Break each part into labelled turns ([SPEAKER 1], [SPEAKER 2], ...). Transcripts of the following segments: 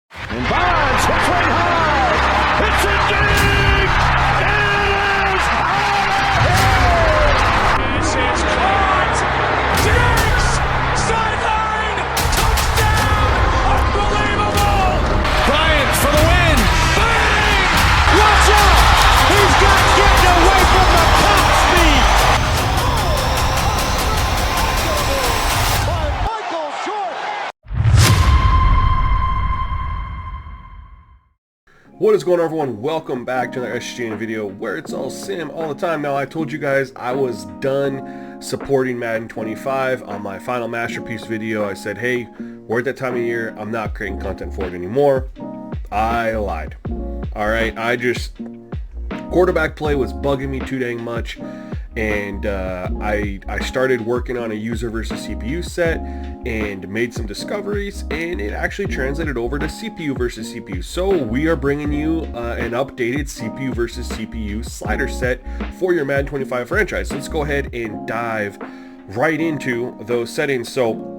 [SPEAKER 1] And Bonds hits right high. It's a dig. It is out of here. This is caught. Diggs. Sideline. Touchdown. Unbelievable. Bryant for the win. Bang. Watch out. He's got getting away from the top speed.
[SPEAKER 2] What is going on, everyone? Welcome back to another SGN video where it's all sim all the time. Now, I told you guys I was done supporting Madden 25 on my final masterpiece video. I said, hey, we're at that time of year. I'm not creating content for it anymore. I lied. All right, quarterback play was bugging me too dang much. And I started working on a user versus CPU set and made some discoveries, and it actually translated over to CPU versus CPU. So we are bringing you an updated CPU versus CPU slider set for your Madden 25 franchise. Let's go ahead and dive right into those settings. So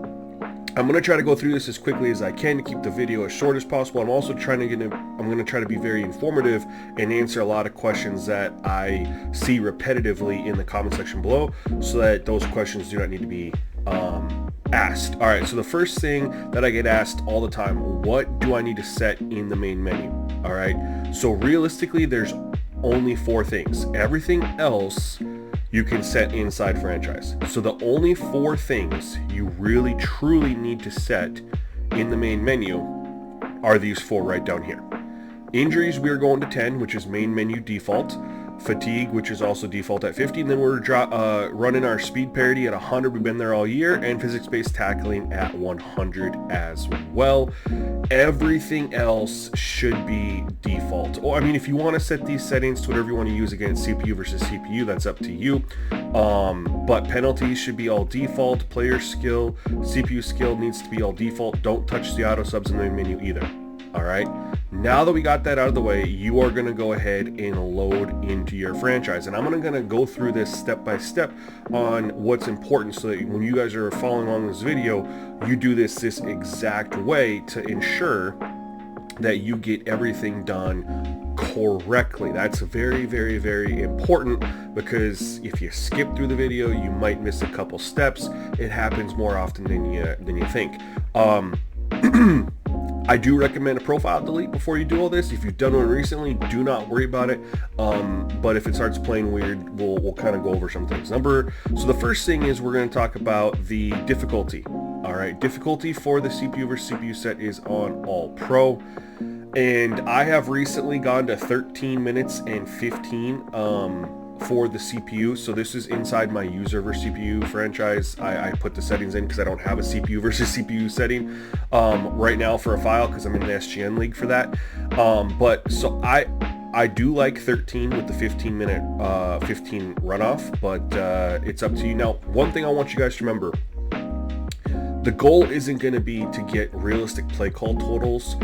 [SPEAKER 2] I'm going to try to go through this as quickly as I can to keep the video as short as possible. I'm also I'm going to try to be very informative and answer a lot of questions that I see repetitively in the comment section below, so that those questions do not need to be asked. All right, so the first thing that I get asked all the time, what do I need to set in the main menu? All right, so realistically, there's only 4 things. Everything else you can set inside franchise. So the only 4 things you really truly need to set in the main menu are these 4 right down here. Injuries, we are going to 10, which is main menu default. Fatigue, which is also default at 50. And then we're running our speed parity at 100. We've been there all year. And physics-based tackling at 100 as well. Everything else should be default. Or, I mean, if you want to set these settings to whatever you want to use, again, CPU versus CPU, that's up to you. But penalties should be all default. Player skill, CPU skill needs to be all default. Don't touch the auto subs in the menu either. All right, now that we got that out of the way, you are going to go ahead and load into your franchise. And I'm going to go through this step by step on what's important, so that when you guys are following along this video, you do this exact way to ensure that you get everything done correctly. That's very, very, very important, because if you skip through the video, you might miss a couple steps. It happens more often than you think. I do recommend a profile delete before you do all this. If you've done one recently, do not worry about it. But if it starts playing weird, we'll kind of go over some things. So the first thing is we're going to talk about the difficulty. All right, difficulty for the CPU versus CPU set is on All Pro. And I have recently gone to 13 minutes and 15 for the CPU. So this is inside my user versus CPU franchise. I put the settings in because I don't have a CPU versus CPU setting right now for a file, because I'm in the SGN league for that. But so I do like 13 with the 15 runoff, but it's up to you. Now, one thing I want you guys to remember, the goal isn't going to be to get realistic play call totals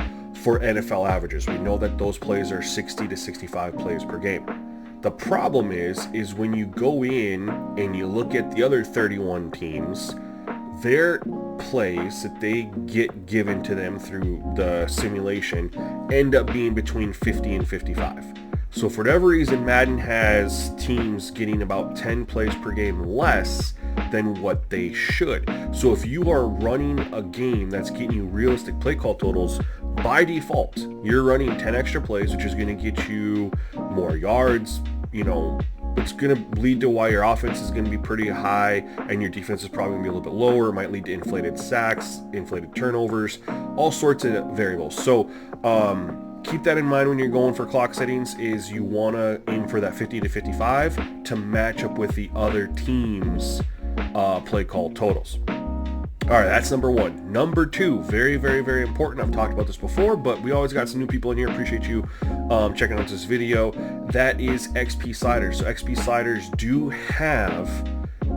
[SPEAKER 2] for NFL averages. We know that those plays are 60 to 65 plays per game. The problem is when you go in and you look at the other 31 teams, their plays that they get given to them through the simulation end up being between 50 and 55. So for whatever reason, Madden has teams getting about 10 plays per game less than what they should. So if you are running a game that's getting you realistic play call totals, by default, you're running 10 extra plays, which is going to get you more yards. You know, it's going to lead to why your offense is going to be pretty high and your defense is probably going to be a little bit lower. It might lead to inflated sacks, inflated turnovers, all sorts of variables. So keep that in mind when you're going for clock settings, is you want to aim for that 50 to 55 to match up with the other team's play call totals. All right, that's number 1. Number 2, very, very, very important. I've talked about this before, but we always got some new people in here. Appreciate you checking out this video. That is XP sliders. So XP sliders do have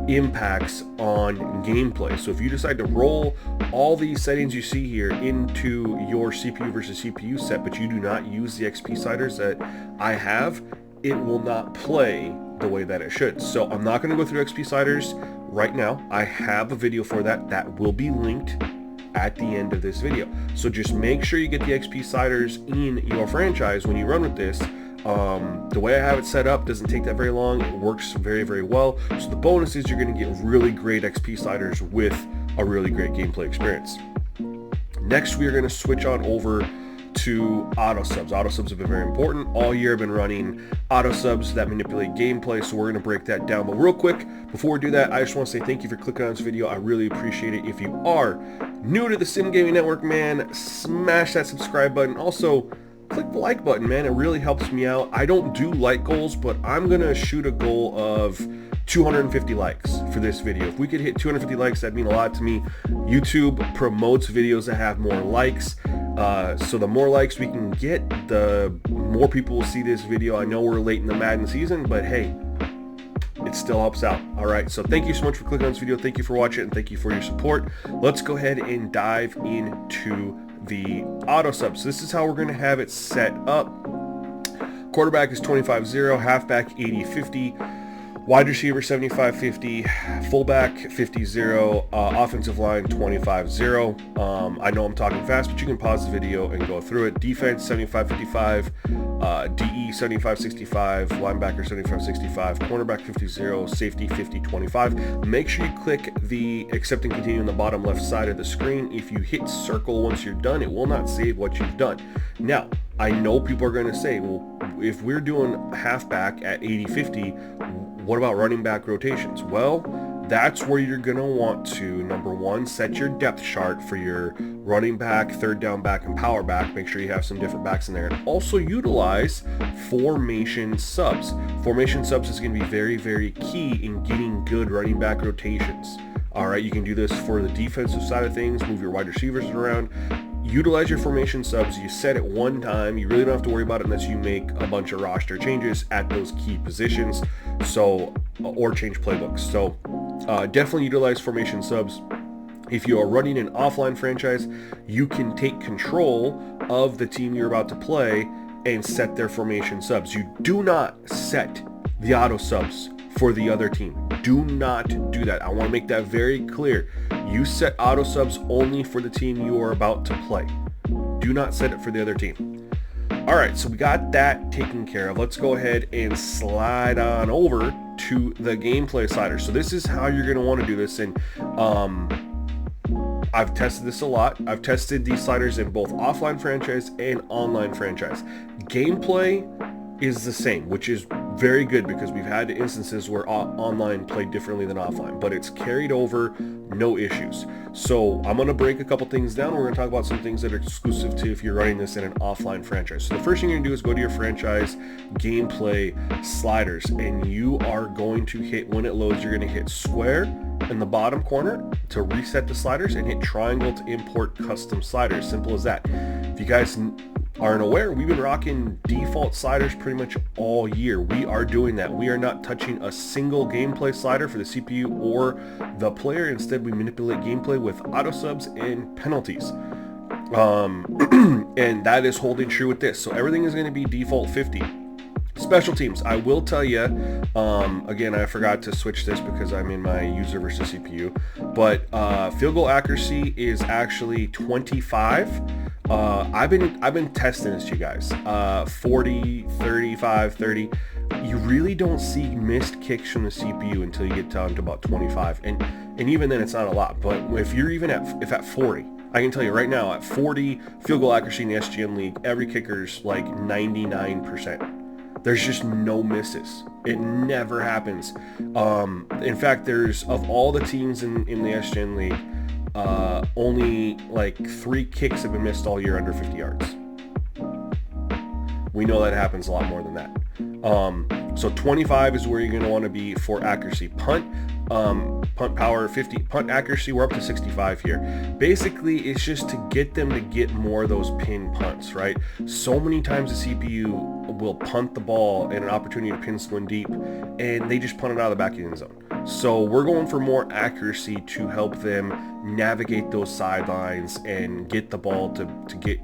[SPEAKER 2] impacts on gameplay. So if you decide to roll all these settings you see here into your CPU versus CPU set, but you do not use the XP sliders that I have, it will not play the way that it should. So I'm not going to go through XP sliders right now. I have a video for that will be linked at the end of this video. So just make sure you get the XP sliders in your franchise when you run with this. The way I have it set up doesn't take that very long. It works very, very well. So the bonus is you're going to get really great XP sliders with a really great gameplay experience. Next, we are going to switch on over to auto subs. Auto subs have been very important. All year I've been running auto subs that manipulate gameplay, so we're going to break that down. But real quick, before we do that, I just want to say thank you for clicking on this video. I really appreciate it. If you are new to the Sim Gaming Network, man, smash that subscribe button. Also, click the like button, man. It really helps me out. I don't do like goals, but I'm going to shoot a goal of 250 likes for this video. If we could hit 250 likes, that'd mean a lot to me. YouTube promotes videos that have more likes. So the more likes we can get, the more people will see this video. I know we're late in the Madden season, but hey, it still helps out. All right, so thank you so much for clicking on this video. Thank you for watching, and thank you for your support. Let's go ahead and dive into the auto subs. This is how we're going to have it set up. Quarterback is 25-0, halfback 80-50, wide receiver 75-50, fullback 50-0, offensive line 25-0. I know I'm talking fast, but you can pause the video and go through it. Defense 75-55, DE 75-65, linebacker 75-65, cornerback 50-0, safety 50-25. Make sure you click the accept and continue on the bottom left side of the screen. If you hit circle once you're done, it will not save what you've done. Now, I know people are going to say, well, if we're doing halfback at 80-50, what about running back rotations? Well, that's where you're going to want to, number one, set your depth chart for your running back, third down back, and power back. Make sure you have some different backs in there. And also utilize formation subs. Formation subs is going to be very, very key in getting good running back rotations. All right, you can do this for the defensive side of things, move your wide receivers around. Utilize your formation subs. You set it one time. You really don't have to worry about it unless you make a bunch of roster changes at those key positions, so or change playbooks. So definitely utilize formation subs. If you are running an offline franchise, you can take control of the team you're about to play and set their formation subs. You do not set the auto subs for the other team. Do not do that. I want to make that very clear. You set auto subs only for the team you are about to play. Do not set it for the other team. All right, so we got that taken care of. Let's go ahead and slide on over to the gameplay slider. So this is how you're going to want to do this. And I've tested this a lot. I've tested these sliders in both offline franchise and online franchise. Gameplay is the same, which is very good because we've had instances where online played differently than offline, but it's carried over, no issues. So I'm going to break a couple things down. We're going to talk about some things that are exclusive to if you're running this in an offline franchise. So the first thing you're going to do is go to your franchise gameplay sliders, and you are going to hit, when it loads, you're going to hit square in the bottom corner to reset the sliders and hit triangle to import custom sliders. Simple as that. If you guys aren't aware, we've been rocking default sliders pretty much all year. We are doing that. We are not touching a single gameplay slider for the CPU or the player. Instead, we manipulate gameplay with auto subs and penalties. And that is holding true with this. So everything is going to be default 50. Special teams, I will tell you, again, I forgot to switch this because I'm in my user versus CPU, but field goal accuracy is actually 25. I've been testing this, you guys. 40, 35, 30. You really don't see missed kicks from the CPU until you get down to about 25, and even then it's not a lot. But if you're even at 40, I can tell you right now, at 40 field goal accuracy in the SGN League, every kicker's like 99%. There's just no misses. It never happens. In fact, there's, of all the teams in the SGN League, only like 3 kicks have been missed all year under 50 yards. We know that happens a lot more than that. So 25 is where you're going to want to be for accuracy. Punt power 50, punt accuracy, we're up to 65 here. Basically, it's just to get them to get more of those pin punts, right? So many times the CPU will punt the ball and an opportunity to pin someone deep, and they just punt it out of the back of the end zone. So we're going for more accuracy to help them navigate those sidelines and get the ball to get,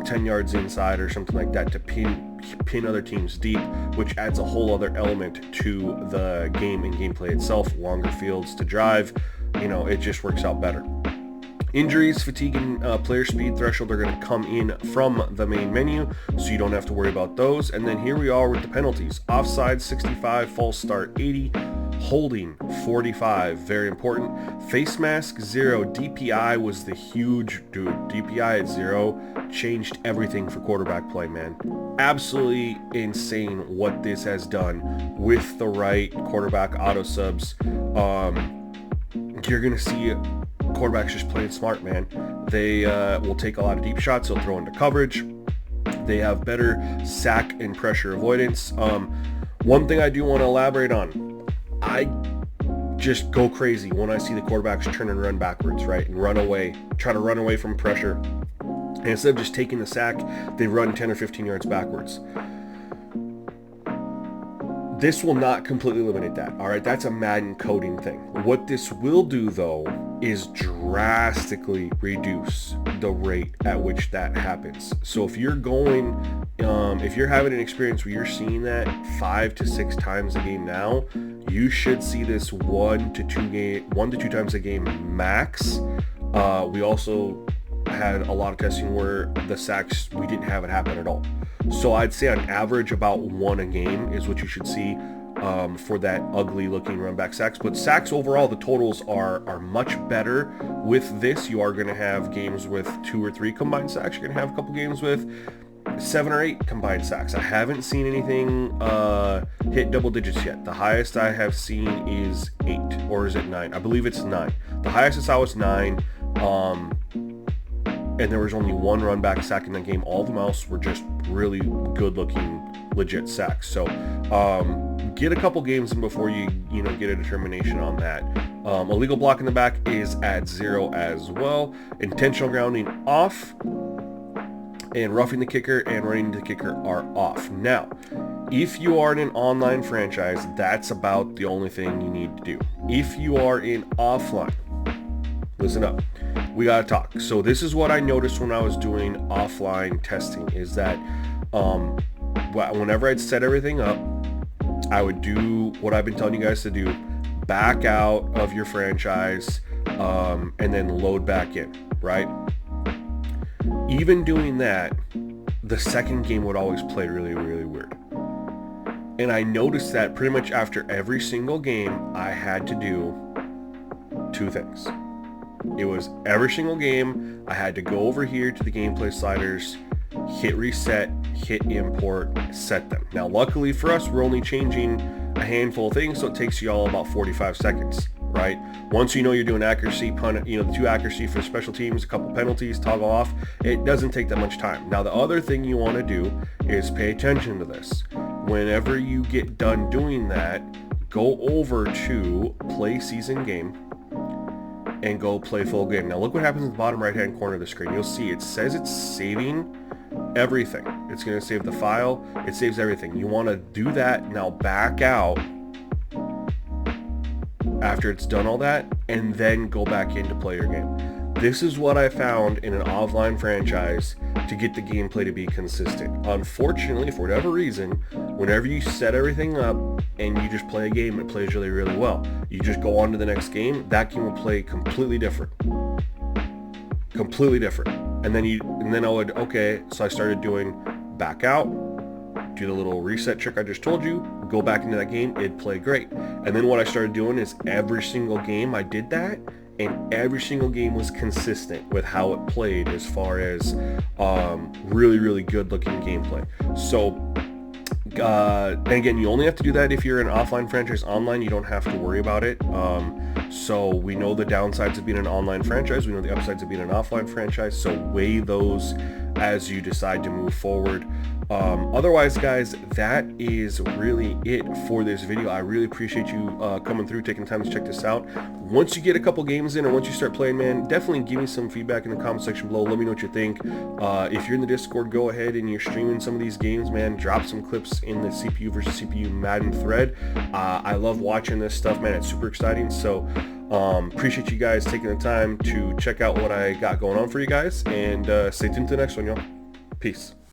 [SPEAKER 2] 10 yards inside or something like that to pin other teams deep, which adds a whole other element to the game and gameplay itself. Longer fields to drive, it just works out better. Injuries, fatigue, and player speed threshold are going to come in from the main menu, so you don't have to worry about those. And then here we are with the penalties. Offside 65, false start 80, holding 45, very important. Face mask 0, DPI was the huge dude. DPI at 0 changed everything for quarterback play, man. Absolutely insane what this has done with the right quarterback auto subs. You're going to see quarterbacks just playing smart, man. They will take a lot of deep shots. They'll throw into coverage. They have better sack and pressure avoidance. One thing I do want to elaborate on, I just go crazy when I see the quarterbacks turn and run backwards, right, and run away, try to run away from pressure. And instead of just taking the sack, they run 10 or 15 yards backwards. This will not completely eliminate that, all right? That's a Madden coding thing. What this will do, though, is drastically reduce the rate at which that happens. So if you're going, if you're having an experience where you're seeing that 5 to 6 times a game now, you should see this 1 to 2 times a game max. We also had a lot of testing where the sacks, we didn't have it happen at all. So I'd say on average about 1 a game is what you should see for that ugly looking run back sacks. But sacks overall, the totals are much better with this. You are going to have games with 2 or 3 combined sacks. You're going to have a couple games with 7 or 8 combined sacks. I haven't seen anything hit double digits yet. The highest I have seen is 8, or is it 9? I believe it's 9. The highest I saw was 9. And there was only 1 run back sack in that game. All of them else were just really good looking legit sacks. So get a couple games in before you get a determination on that. Illegal block in the back is at 0 as well. Intentional grounding off, and roughing the kicker and running the kicker are off. Now, if you are in an online franchise, that's about the only thing you need to do. If you are in offline, listen up, we gotta talk. So this is what I noticed when I was doing offline testing, is that whenever I'd set everything up, I would do what I've been telling you guys to do: back out of your franchise and then load back in, right? Even doing that, the second game would always play really, really weird. And I noticed that pretty much after every single game, I had to do 2 things. It was every single game, I had to go over here to the gameplay sliders, hit reset, hit import, set them. Now, luckily for us, we're only changing a handful of things, so it takes you all about 45 seconds, right? Once you know you're doing accuracy, the 2 accuracy for special teams, a couple penalties, toggle off, it doesn't take that much time. Now, the other thing you want to do is pay attention to this. Whenever you get done doing that, go over to play season game and go play full game. Now look what happens in the bottom right hand corner of the screen. You'll see it says it's saving everything. It's going to save the file. It saves everything. You want to do that. Now back out after it's done all that, and then go back in to play your game. This is what I found in an offline franchise to get the gameplay to be consistent. Unfortunately, for whatever reason, whenever you set everything up and you just play a game, it plays really, really well. You just go on to the next game, that game will play completely different. Completely different. And then I would, okay, so I started doing back out, do the little reset trick I just told you, go back into that game, it'd play great. And then what I started doing is every single game I did that, and every single game was consistent with how it played as far as really, really good looking gameplay. So and again, you only have to do that if you're an offline franchise. Online, you don't have to worry about it. So we know the downsides of being an online franchise, we know the upsides of being an offline franchise, so weigh those as you decide to move forward. Otherwise, guys, that is really it for this video. I really appreciate you coming through, taking time to check this out. Once you get a couple games in, or once you start playing, man, definitely give me some feedback in the comment section below. Let me know what you think. If you're in the Discord, go ahead and you're streaming some of these games, man, drop some clips in the CPU versus CPU Madden thread. I love watching this stuff, man. It's super exciting. So appreciate you guys taking the time to check out what I got going on for you guys, and stay tuned to the next one, y'all. Peace.